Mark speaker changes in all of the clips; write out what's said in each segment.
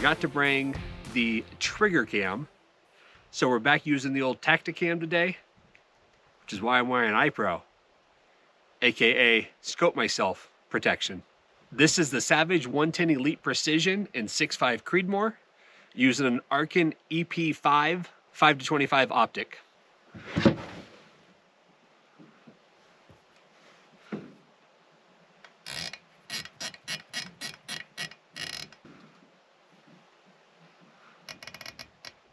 Speaker 1: forgot to bring the trigger cam. So we're back using the old Tacticam today, which is why I'm wearing iPro, AKA scope myself protection. This is the Savage 110 Elite Precision in 6.5 Creedmoor using an Arkin EP5 5-25 optic.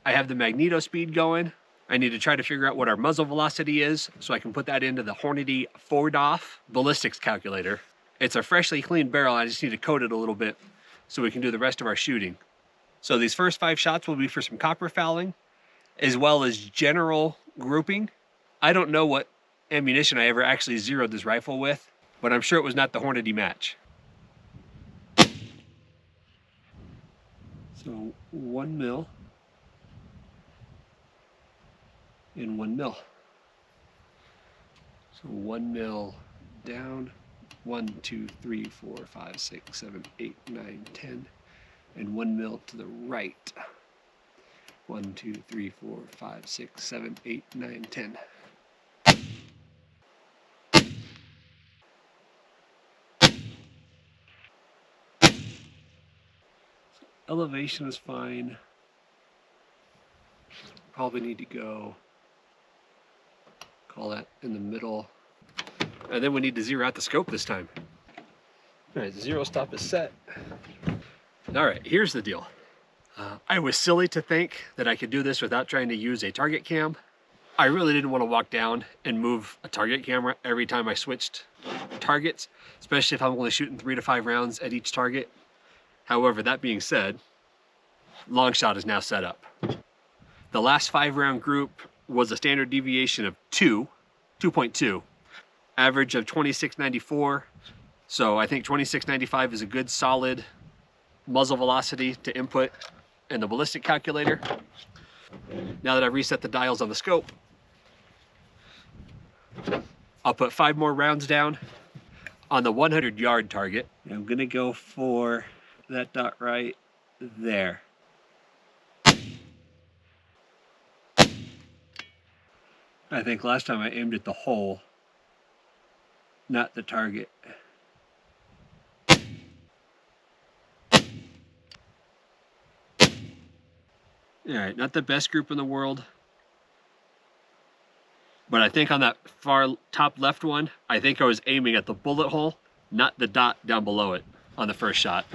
Speaker 1: I have the magneto speed going. I need to try to figure out what our muzzle velocity is so I can put that into the Hornady 4DOF ballistics calculator. It's a freshly cleaned barrel. I just need to coat it a little bit so we can do the rest of our shooting. So these first 5 shots will be for some copper fouling as well as general grouping. I don't know what ammunition I ever actually zeroed this rifle with, but I'm sure it was not the Hornady match. So 1 mil. In 1 mil. So 1 mil down, 1, 2, 3, 4, 5, 6, 7, 8, 9, 10, and 1 mil to the right. 1, 2, 3, 4, 5, 6, 7, 8, 9, 10. Elevation is fine. Probably need to go, call that in the middle. And then we need to zero out the scope this time. All right, the zero stop is set. All right, here's the deal. I was silly to think that I could do this without trying to use a target cam. I really didn't want to walk down and move a target camera every time I switched targets, especially if I'm only shooting 3 to 5 rounds at each target. However, that being said, long shot is now set up. The last 5-round group was a standard deviation of 2.2, average of 26.94. So I think 26.95 is a good solid muzzle velocity to input in the ballistic calculator. Now that I've reset the dials on the scope, I'll put 5 more rounds down on the 100-yard target. I'm gonna go for that dot right there. I think last time I aimed at the hole, not the target. All right, not the best group in the world, but I think on that far top left one, I think I was aiming at the bullet hole, not the dot down below it on the first shot.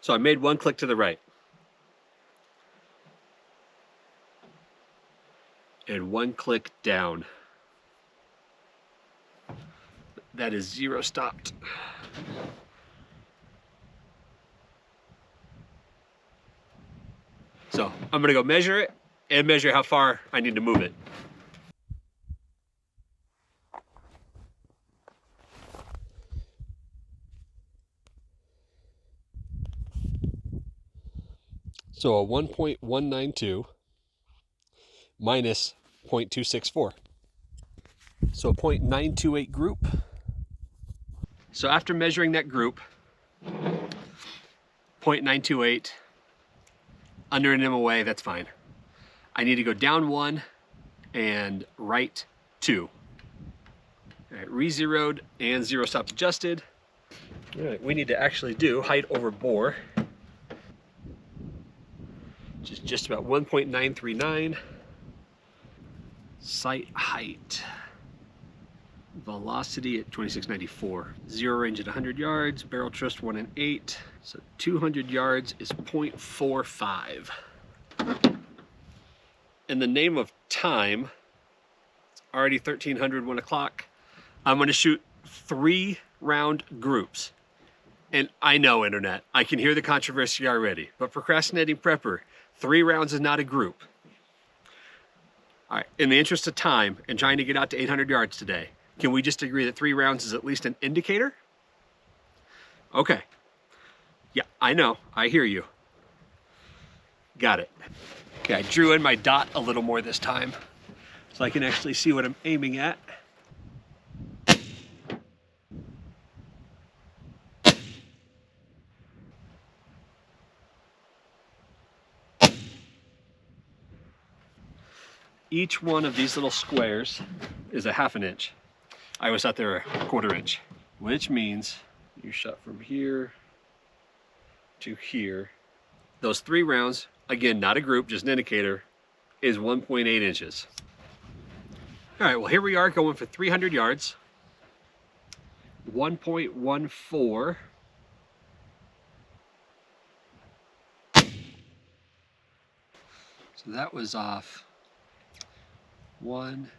Speaker 1: So I made 1 click to the right. And 1 click down. That is 0 stopped. So I'm gonna go measure it and measure how far I need to move it. So a 1.192 minus 0.264. So a 0.928 group. So after measuring that group, 0.928, under an MOA, that's fine. I need to go down 1 and right 2. All right, re-zeroed and 0 stopped adjusted. All right, we need to actually do height over bore, which is just about 1.939. Sight height. Velocity at 26.94. Zero range at 100 yards. Barrel trust 1 and 8. So 200 yards is 0.45. In the name of time, it's already 1300, 1 o'clock. I'm going to shoot 3-round groups. And I know, internet, I can hear the controversy already, but procrastinating prepper, 3 rounds is not a group. All right, in the interest of time and trying to get out to 800 yards today, can we just agree that 3 rounds is at least an indicator? Okay. Yeah, I know, I hear you. Got it. Okay, I drew in my dot a little more this time so I can actually see what I'm aiming at. Each one of these little squares is a 1/2 inch. I always thought they were a 1/4 inch, which means you shot from here to here. Those 3 rounds, again, not a group, just an indicator, is 1.8 inches. All right, well, here we are going for 300 yards. 1.14. So that was off 1,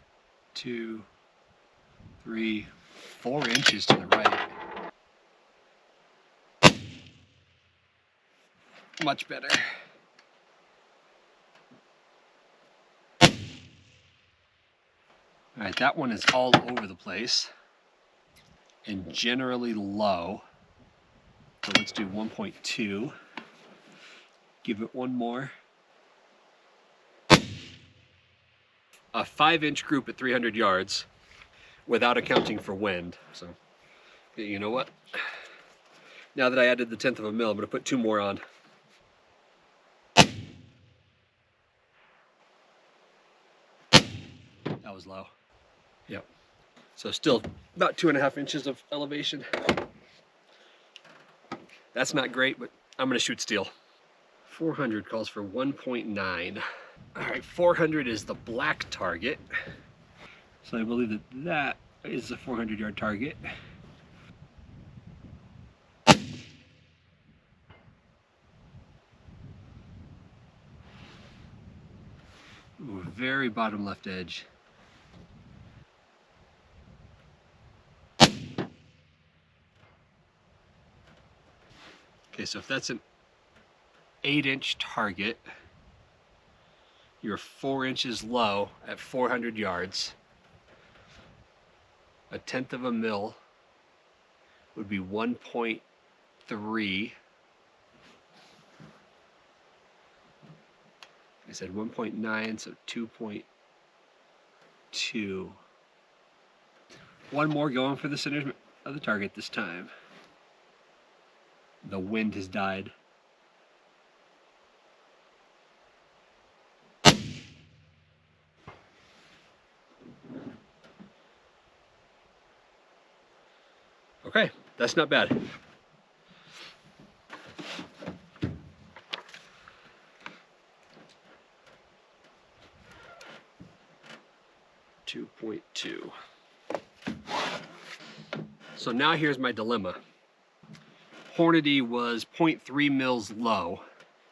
Speaker 1: 2, 3, 4 inches to the right. Much better. All right, that one is all over the place and generally low. So let's do 1.2. Give it one more. A 5-inch group at 300 yards without accounting for wind. So, you know what? Now that I added the 1/10 of a mil, I'm gonna put 2 more on. That was low. Yep. So still about 2.5 inches of elevation. That's not great, but I'm gonna shoot steel. 400 calls for 1.9. All right, 400 is the black target. So I believe that that is the 400-yard target. Ooh, very bottom left edge. Okay, so if that's an 8-inch target, you're 4 inches low at 400 yards. A 1/10 of a mil would be 1.3. I said 1.9, so 2.2. One more going for the center of the target this time. The wind has died. Okay, that's not bad. .2. So now here's my dilemma. Hornady was 0.3 mils low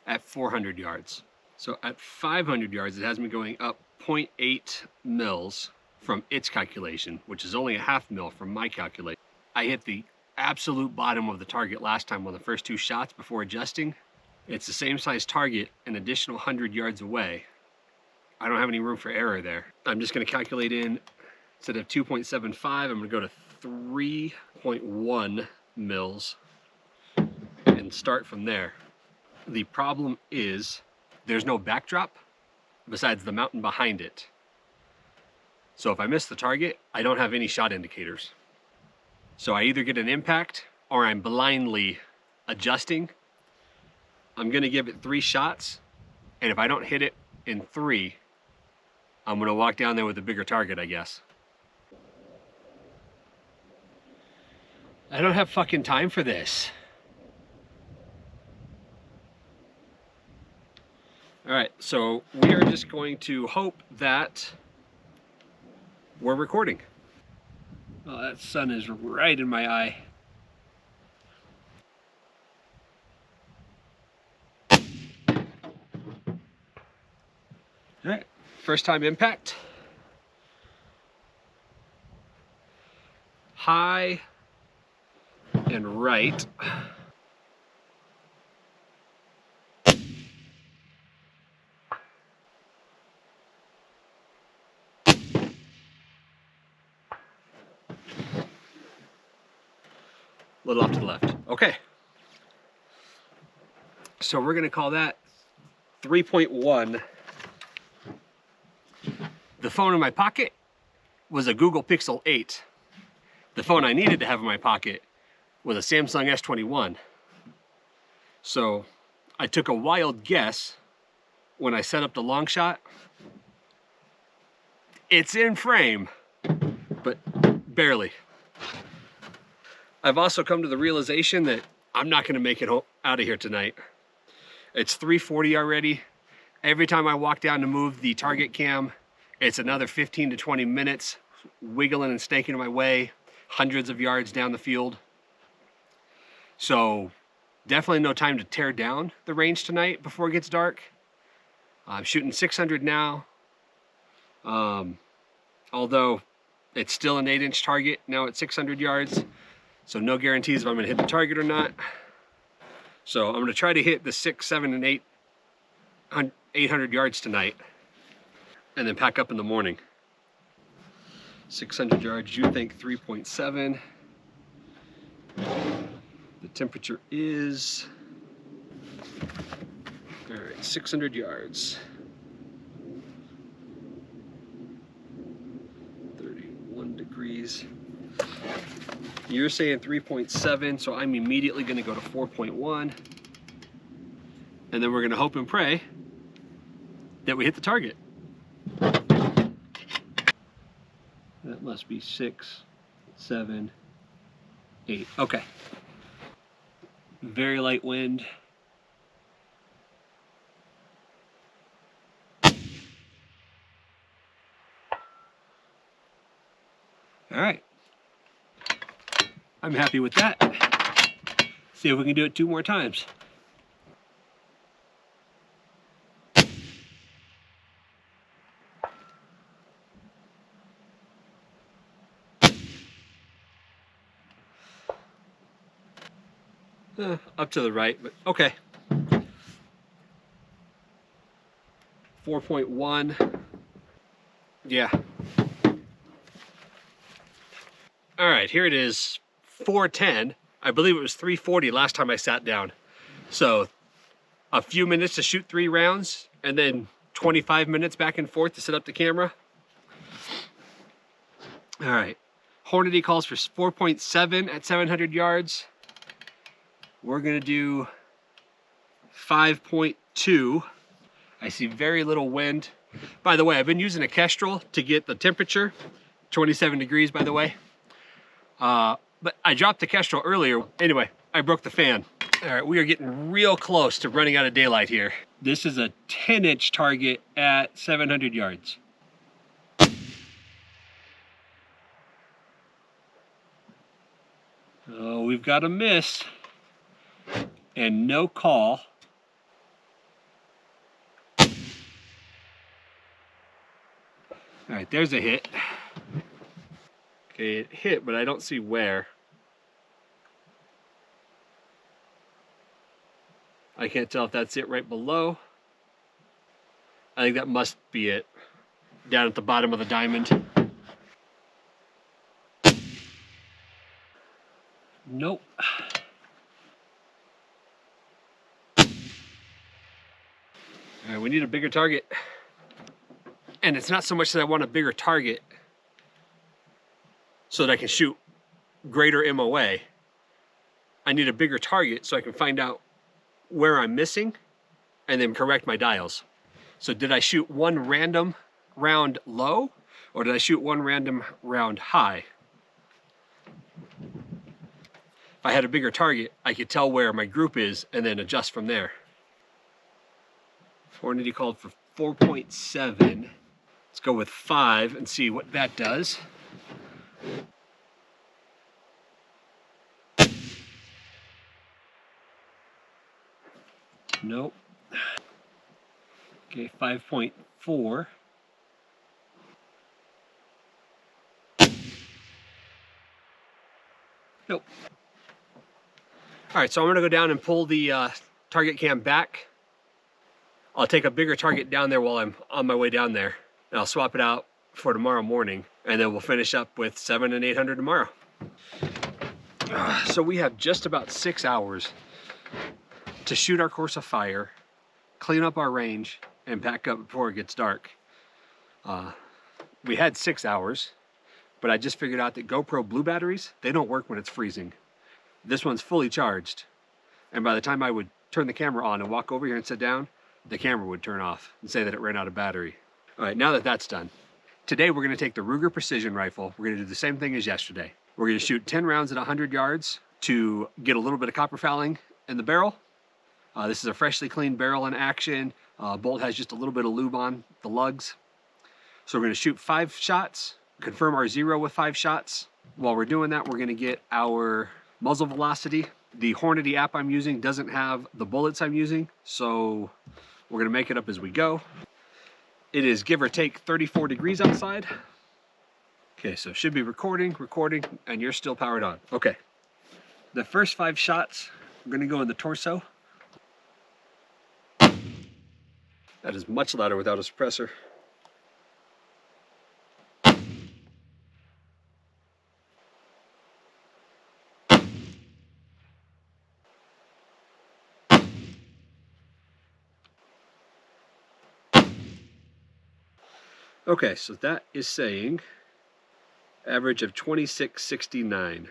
Speaker 1: at 400 yards. So at 500 yards, it has me going up 0.8 mils from its calculation, which is only a 1/2 mil from my calculation. I hit the absolute bottom of the target last time on the first 2 shots before adjusting. It's the same size target, an additional 100 yards away. I don't have any room for error there. I'm just gonna calculate in, instead of 2.75, I'm gonna go to 3.1 mils and start from there. The problem is there's no backdrop besides the mountain behind it. So if I miss the target, I don't have any shot indicators. So I either get an impact or I'm blindly adjusting. I'm gonna give it 3 shots, and if I don't hit it in 3, I'm gonna walk down there with a bigger target, I guess. I don't have fucking time for this. All right, so we are just going to hope that we're recording. Oh, that sun is right in my eye. All right, first time impact. High and right. A little off to the left. Okay. So we're gonna call that 3.1. The phone in my pocket was a Google Pixel 8. The phone I needed to have in my pocket was a Samsung S21. So I took a wild guess when I set up the long shot It's in frame, but barely. I've also come to the realization that I'm not gonna make it out of here tonight. It's 3:40 already. Every time I walk down to move the target cam, it's another 15 to 20 minutes, wiggling and snaking my way, hundreds of yards down the field. So definitely no time to tear down the range tonight before it gets dark. I'm shooting 600 now. Although it's still an 8-inch target now at 600 yards. So no guarantees if I'm gonna hit the target or not. So I'm gonna try to hit the 6, 7, and 800 yards tonight, and then pack up in the morning. 600 yards, you think 3.7. The temperature is, all right, 600 yards. 31 degrees. You're saying 3.7, so I'm immediately gonna go to 4.1. And then we're gonna hope and pray that we hit the target. That must be 6, 7, 8. Okay. Very light wind. All right. I'm happy with that. See if we can do it 2 more times. Up to the right, but okay. 4.1. Yeah. All right, here it is, 4:10. I believe it was 3:40 last time I sat down. So a few minutes to shoot 3 rounds, and then 25 minutes back and forth to set up the camera. All right, Hornady calls for 4.7 at 700 yards. We're gonna do 5.2. I see very little wind. By the way, I've been using a Kestrel to get the temperature, 27 degrees by the way. But I dropped the Kestrel earlier. Anyway, I broke the fan. All right, we are getting real close to running out of daylight here. This is a 10-inch target at 700 yards. Oh, we've got a miss and no call. All right, there's a hit. Okay, it hit, but I don't see where. I can't tell if that's it right below. I think that must be it. Down at the bottom of the diamond. Nope. All right, we need a bigger target. And it's not so much that I want a bigger target so that I can shoot greater MOA. I need a bigger target so I can find out where I'm missing and then correct my dials. So did I shoot one random round low, or did I shoot one random round high? If I had a bigger target, I could tell where my group is and then adjust from there. Hornady called for 4.7. Let's go with 5 and see what that does. Nope. Okay, 5.4. Nope. All right, so I'm gonna go down and pull the target cam back. I'll take a bigger target down there while I'm on my way down there, and I'll swap it out for tomorrow morning, and then we'll finish up with 7 and 800 tomorrow. So we have just about 6 hours to shoot our course of fire, clean up our range, and pack up before it gets dark. We had 6 hours, but I just figured out that GoPro blue batteries, they don't work when it's freezing. This one's fully charged, and by the time I would turn the camera on and walk over here and sit down, the camera would turn off and say that it ran out of battery. All right, now that that's done, Today we're going to take the Ruger Precision Rifle. We're going to do the same thing as yesterday. We're going to shoot 10 rounds at 100 yards to get a little bit of copper fouling in the barrel. This is a freshly cleaned barrel in action. Bolt has just a little bit of lube on the lugs. So we're going to shoot 5 shots, confirm our 0 with 5 shots. While we're doing that, we're going to get our muzzle velocity. The Hornady app I'm using doesn't have the bullets I'm using, so we're going to make it up as we go. It is give or take 34 degrees outside. Okay, so it should be recording, and you're still powered on. Okay, the first 5 shots are going to go in the torso. That is much louder without a suppressor. Okay, so that is saying average of 2669.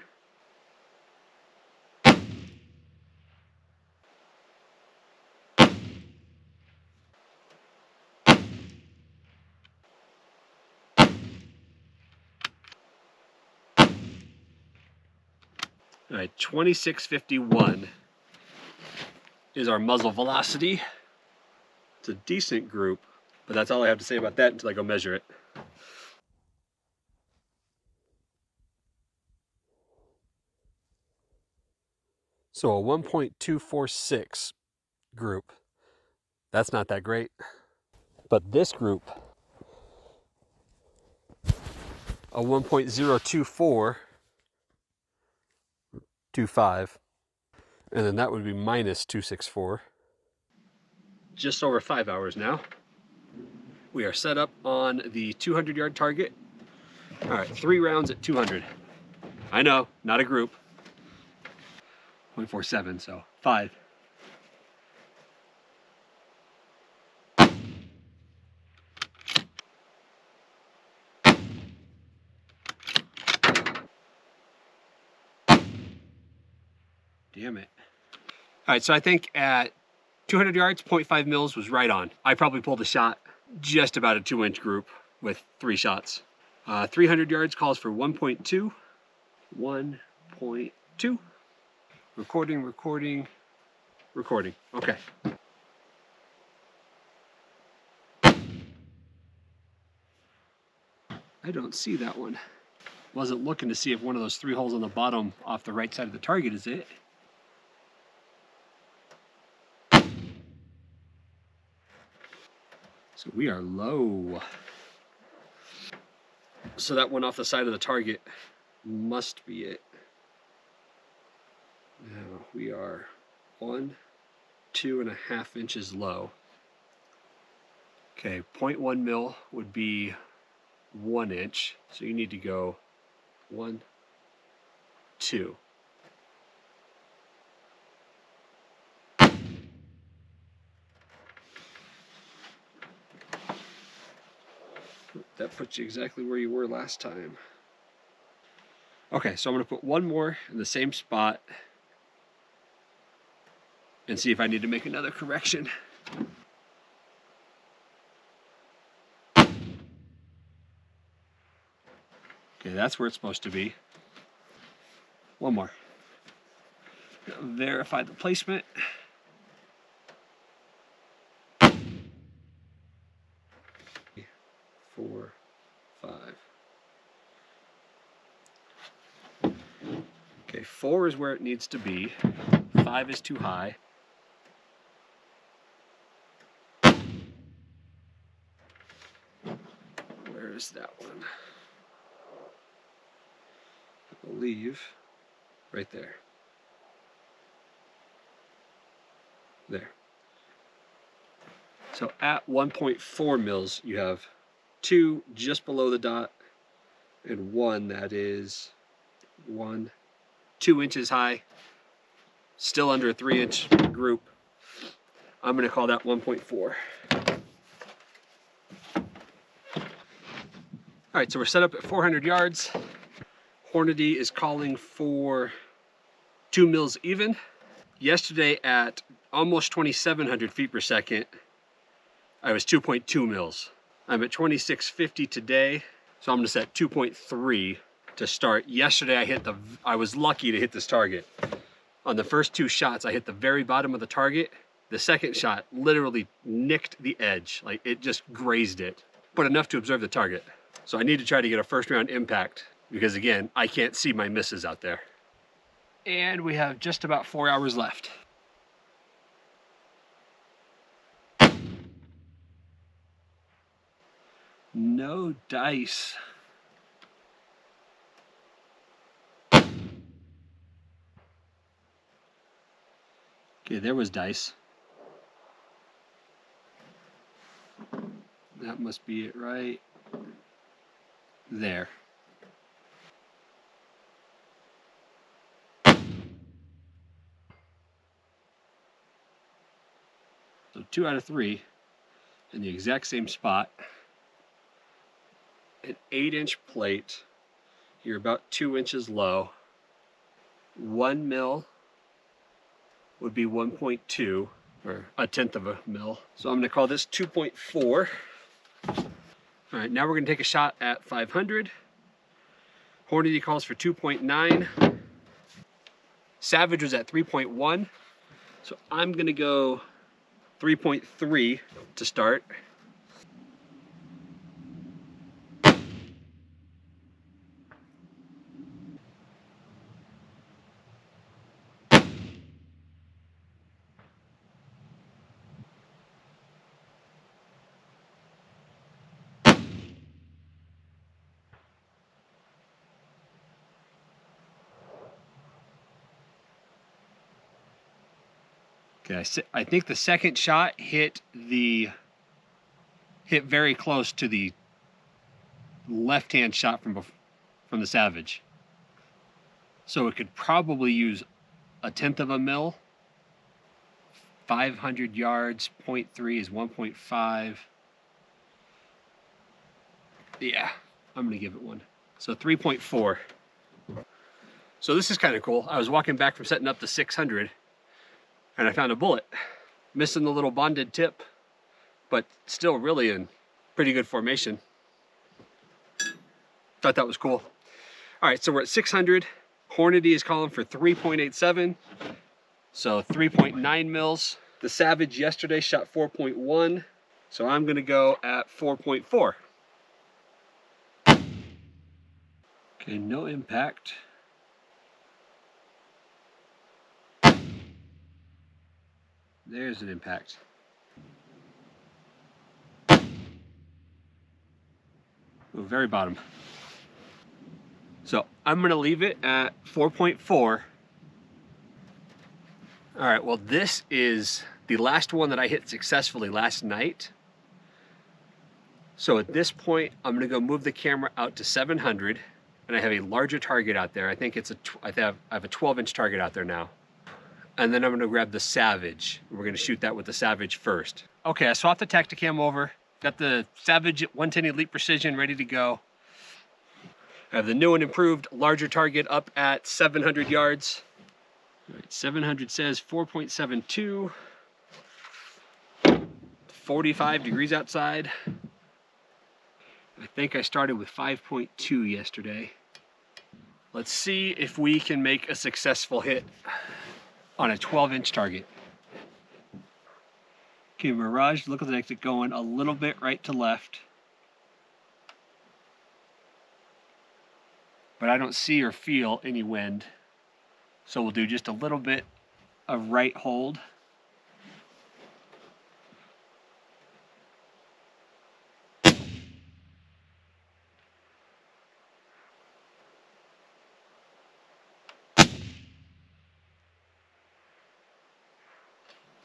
Speaker 1: All right, 2651 is our muzzle velocity. It's a decent group, but that's all I have to say about that until I go measure it. So a 1.246 group. That's not that great. But this group, a 1.02425, and then that would be minus 264. Just over 5 hours now. We are set up on the 200-yard target. All right, 3 rounds at 200. I know, not a group. 0.47, so 5. Damn it. All right, so I think at 200 yards, 0.5 mils was right on. I probably pulled a shot just about a 2-inch group with 3 shots. 300 yards calls for 1.2. 1.2. Recording. Okay. I don't see that one. Wasn't looking to see if one of those 3 holes on the bottom off the right side of the target is it. So we are low. So that one off the side of the target must be it. Now we are 2.5 inches low. Okay, 0.1 mil would be 1 inch. So you need to go 1, 2. That puts you exactly where you were last time. Okay, so I'm going to put 1 more in the same spot and see if I need to make another correction. Okay, that's where it's supposed to be. 1 more. Verify the placement. Four, 5. Okay, 4 is where it needs to be. 5 is too high. Where is that one? I believe right there. There. So at 1.4 mils, you have 2 just below the dot and 1 that is 2 inches high, still under a 3-inch group. I'm going to call that 1.4. All right, so we're set up at 400 yards. Hornady is calling for 2 mils even. Yesterday at almost 2,700 feet per second, I was 2.2 mils. I'm at 2650 today, so I'm gonna set 2.3 to start. Yesterday I was lucky to hit this target. On the first 2 shots, I hit the very bottom of the target. The second shot literally nicked the edge, like it just grazed it, but enough to observe the target. So I need to try to get a first round impact because again, I can't see my misses out there. And we have just about 4 hours left. No dice. Okay, there was dice. That must be it right there. So 2 out of 3 in the exact same spot. An 8-inch plate. You're about 2 inches low. 1 mil would be 1.2, or 1/10 of a mil. So I'm gonna call this 2.4. All right, now we're gonna take a shot at 500. Hornady calls for 2.9. Savage was at 3.1. So I'm gonna go 3.3 to start. Okay, I think the second shot hit very close to the left-hand shot from the Savage. So it could probably use 1/10 of a mil. 500 yards, 0.3 is 1.5. Yeah, I'm gonna give it one. So 3.4. So this is kind of cool. I was walking back from setting up the 600 and I found a bullet. Missing the little bonded tip, but still really in pretty good formation. Thought that was cool. All right, so we're at 600. Hornady is calling for 3.87. So 3.9 mils. The Savage yesterday shot 4.1. So I'm gonna go at 4.4. Okay, no impact. There's an impact. Oh, very bottom. So I'm gonna leave it at 4.4. All right, well, this is the last one that I hit successfully last night. So at this point, I'm gonna go move the camera out to 700, and I have a larger target out there. I think I have a 12-inch target out there now. And then I'm gonna grab the Savage. We're gonna shoot that with the Savage first. Okay, I swapped the Tacticam over. Got the Savage 110 Elite Precision ready to go. I have the new and improved larger target up at 700 yards. All right, 700 says 4.72. 45 degrees outside. I think I started with 5.2 yesterday. Let's see if we can make a successful hit on a 12-inch target. Okay, Mirage looks like it's going a little bit right to left. But I don't see or feel any wind. So we'll do just a little bit of right hold.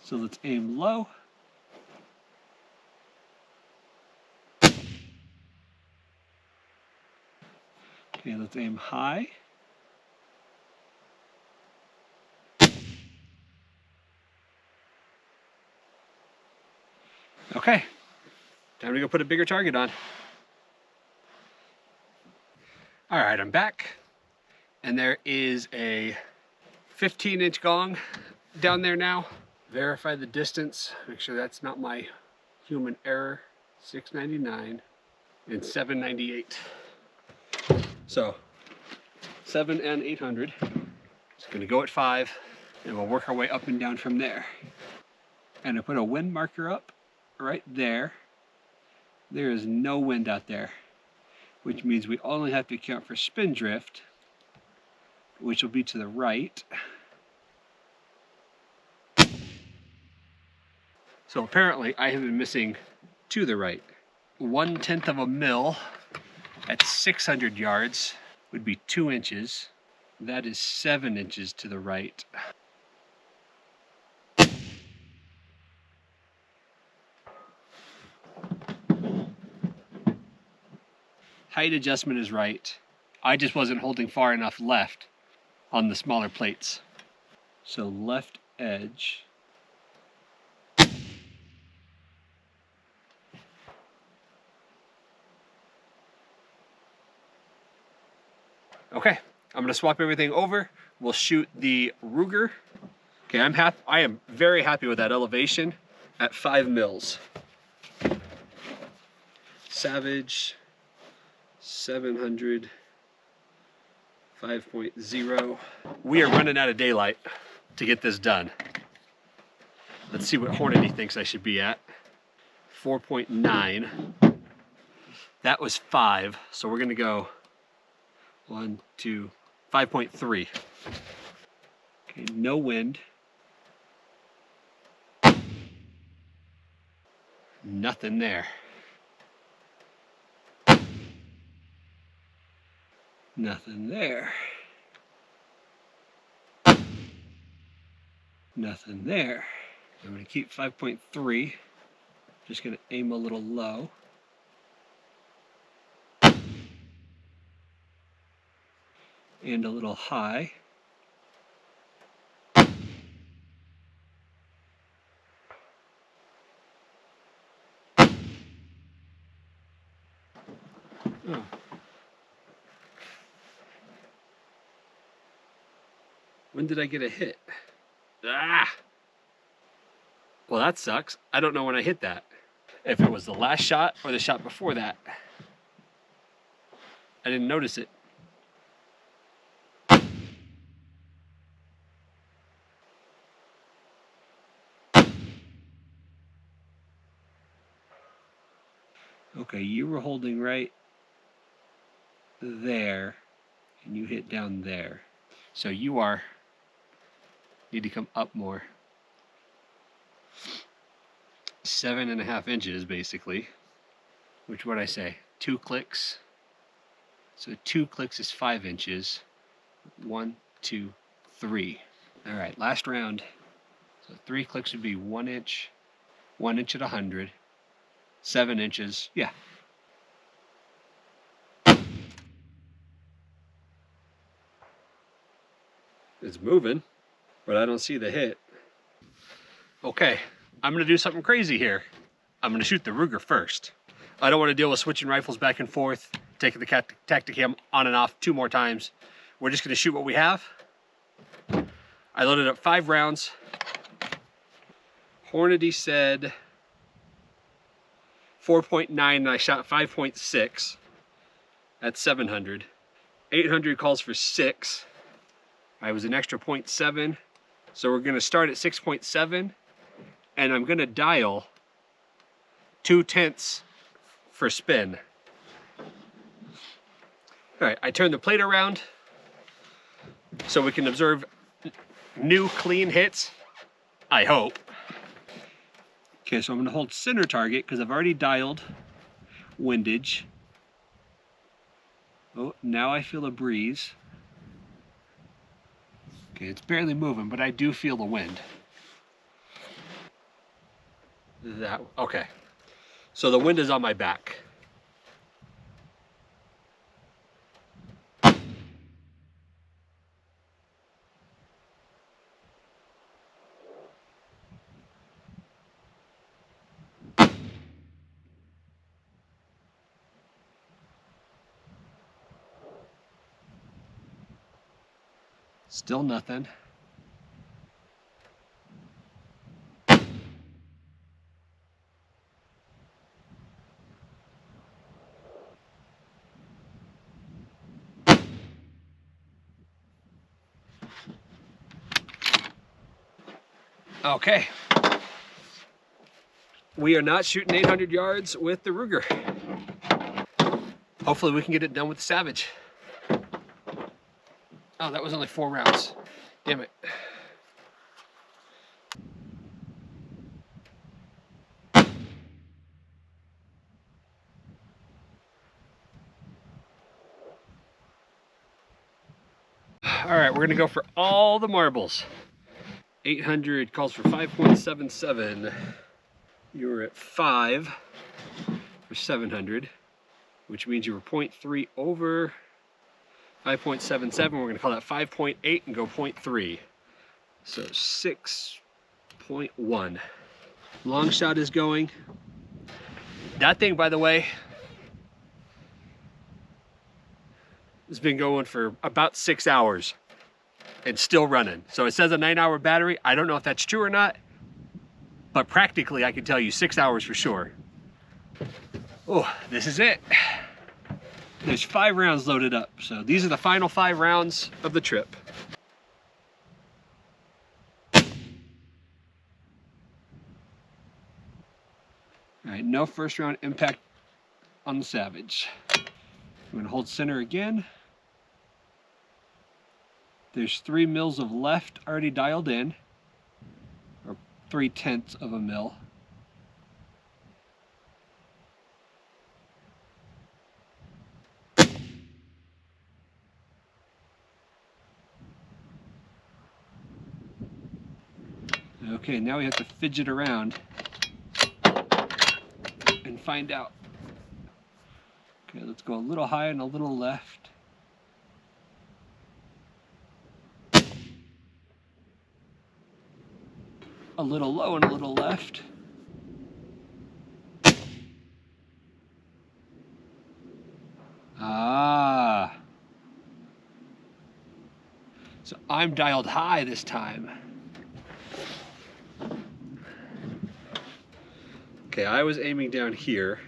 Speaker 1: So let's aim low. Okay, let's aim high. Okay, time to go put a bigger target on. All right, I'm back. And there is a 15-inch gong down there now. Verify the distance, make sure that's not my human error. 699 and 798. So 7 and 800. It's gonna go at 5 and we'll work our way up and down from there. And I put a wind marker up right there. There is no wind out there, which means we only have to account for spin drift, which will be to the right. So apparently I have been missing to the right. 1/10 of a mil at 600 yards would be 2 inches. That is 7 inches to the right. Height adjustment is right. I just wasn't holding far enough left on the smaller plates. So left edge. Okay, I'm gonna swap everything over. We'll shoot the Ruger. Okay, I am very happy with that elevation at 5 mils. Savage 700 5.0. We are running out of daylight to get this done. Let's see what Hornady thinks I should be at. 4.9. That was 5, so we're gonna go 1, 2, 5.3. Okay, no wind. Nothing there. Nothing there. Nothing there. I'm going to keep 5.3. Just going to aim a little low. And a little high. Oh. When did I get a hit? Ah! Well, that sucks. I don't know when I hit that. If it was the last shot or the shot before that. I didn't notice it. Okay, you were holding right there, and you hit down there. So you need to come up more. 7.5 inches, basically. Which, what'd I say? 2 clicks. So 2 clicks is 5 inches. 1, 2, 3. All right, last round. So 3 clicks would be 1 inch. 1 inch at 100. 7 inches. Yeah. It's moving, but I don't see the hit. Okay, I'm gonna do something crazy here. I'm gonna shoot the Ruger first. I don't want to deal with switching rifles back and forth, taking the Tacticam on and off 2 more times. We're just gonna shoot what we have. I loaded up 5 rounds. Hornady said 4.9 and I shot 5.6 at 700. 800 calls for 6. I was an extra 0.7. So we're gonna start at 6.7 and I'm gonna dial 2/10 for spin. All right, I turn the plate around so we can observe new clean hits, I hope. Okay, so I'm gonna hold center target because I've already dialed windage. Oh, now I feel a breeze. Okay, it's barely moving, but I do feel the wind. Okay. So the wind is on my back. Still nothing. Okay. We are not shooting 800 yards with the Ruger. Hopefully we can get it done with the Savage. Oh, that was only 4 rounds. Damn it. All right, we're gonna go for all the marbles. 800 calls for 5.77. You were at 5 for 700, which means you were 0.3 over 5.77. We're gonna call that 5.8 and go 0.3. So 6.1. Long shot is going. That thing, by the way, has been going for about 6 hours and still running. So it says a 9-hour battery. I don't know if that's true or not, but practically I can tell you 6 hours for sure. Oh, this is it. There's 5 rounds loaded up. So these are the final 5 rounds of the trip. All right, no first round impact on the Savage. I'm gonna hold center again. There's 3 mils of left already dialed in, or 0.3 of a mil. Okay, now we have to fidget around and find out. Okay, let's go a little high and a little left. A little low and a little left. Ah. So I'm dialed high this time. Okay, I was aiming down here.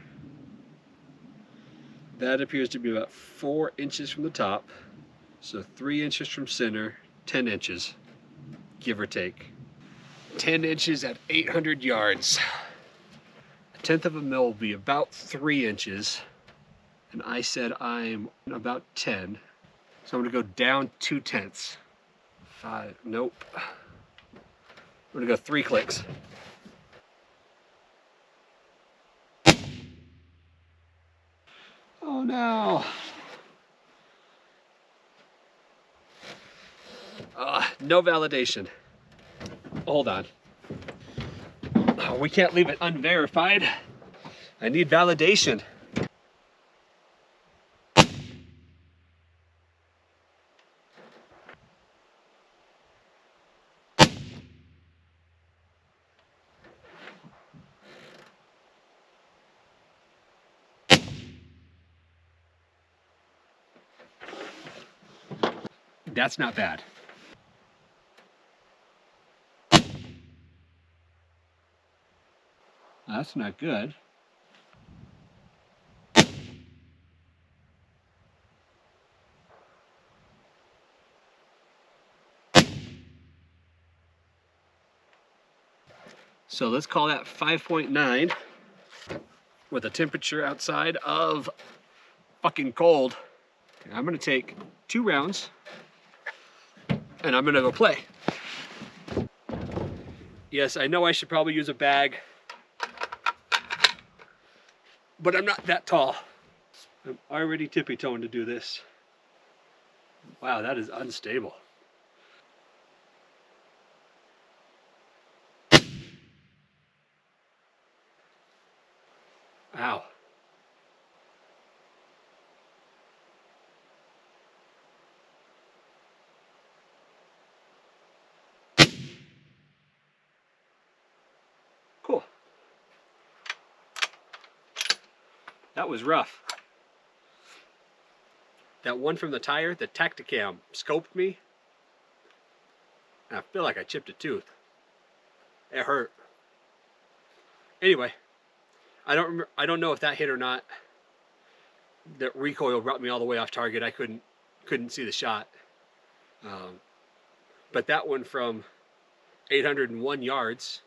Speaker 1: That appears to be about 4 inches from the top. So 3 inches from center, 10 inches, give or take. 10 inches at 800 yards. 1/10 of a mil will be about 3 inches. And I said I'm about 10. So I'm gonna go down 2/10. 5, nope. I'm gonna go 3 clicks. Oh no. No validation. Hold on. Oh, we can't leave it unverified. I need validation. That's not bad. That's not good. So let's call that 5.9 with a temperature outside of fucking cold. I'm gonna take 2 rounds and I'm gonna go play. Yes, I know I should probably use a bag, but I'm not that tall. I'm already tippy-toeing to do this. Wow, that is unstable. Ow. Cool. That was rough. That one from the tire, the Tacticam, scoped me. I feel like I chipped a tooth. It hurt. Anyway, I don't know if that hit or not. That recoil brought me all the way off target. I couldn't see the shot. But that one from 801 yards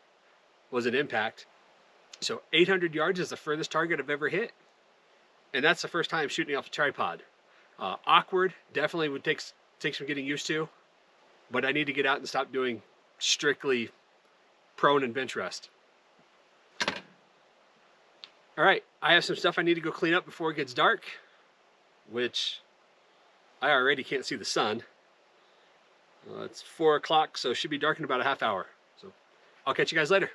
Speaker 1: was an impact. So 800 yards is the furthest target I've ever hit. And that's the first time shooting off a tripod. Awkward, definitely would take some getting used to, but I need to get out and stop doing strictly prone and bench rest. All right, I have some stuff I need to go clean up before it gets dark, which I already can't see the sun. It's 4 o'clock, so it should be dark in about a half hour. So I'll catch you guys later.